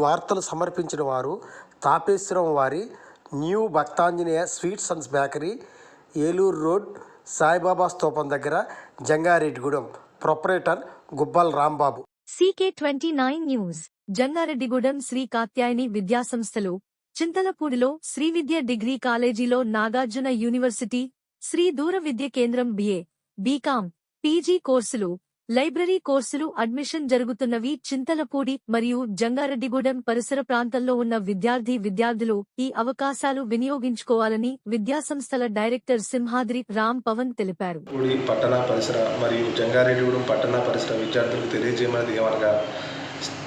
వార్తలు సమర్పించిన వారు తాపేశ్వరం వారి new Bhaktanjaneya sweets and bakery, Eluru road, Saibaba స్తూపం దగ్గర, Jangareddygudem. Proprietor Gubbal Rambabu. CK29 news. Jangareddygudem Sri Katyayani విద్యాసంస్థలు, చింతలపూడిలో శ్రీ విద్య డిగ్రీ కాలేజీలో నాగార్జున యూనివర్సిటీ, శ్రీ దూర విద్య కేంద్రం BA, BCom, PG కోర్సులు, లైబ్రరీ కోర్సులు అడ్మిషన్ జరుగుతున్నవి. చింతలపూడి మరియు జంగారెడ్డిగూడెం పరిసర ప్రాంతంలో ఉన్న విద్యార్థులు ఈ అవకాశాలు వినియోగించుకోవాలని విద్యాసంస్థల డైరెక్టర్ సింహాద్రి రామ్ పవన్ తెలిపారు. పట్టణ పరిసర మరియు జంగారెడ్డిగూడెం పట్టణ పరిసర విద్యార్థులకు తెలియజేయమన్నది ఏమనగా,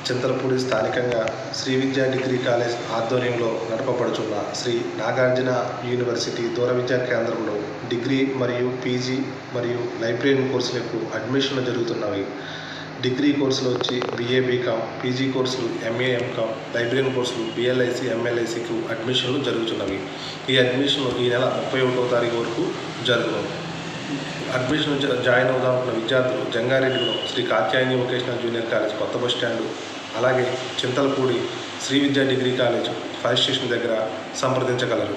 చింతలపూడి స్థానికంగా శ్రీ విద్యా డిగ్రీ కాలేజ్ ఆధ్వర్యంలో నడపబడుచున్న శ్రీ నాగార్జున యూనివర్సిటీ దూర విద్యా కేంద్రంలో డిగ్రీ మరియు PG మరియు లైబ్రరీ కోర్సులకు అడ్మిషన్లు జరుగుతున్నవి. డిగ్రీ కోర్సులు వచ్చి BA, BCom, PG కోర్సులు MA, MCom, లైబ్రరీ కోర్సులు BLIC, MLICకు అడ్మిషన్లు జరుగుతున్నవి. ఈ అడ్మిషన్లు ఈ నెల 31వ తారీఖు వరకు జరుగును. అడ్మిషన్ జాయిన్ అవుదామనుకున్న విద్యార్థులు Jangareddygudem Sri Katyayani vocational junior college కొత్త బస్ స్టాండు, అలాగే చింతలపూడి శ్రీ విద్యా డిగ్రీ కాలేజ్ ఫైర్ స్టేషన్ దగ్గర సంప్రదించగలరు.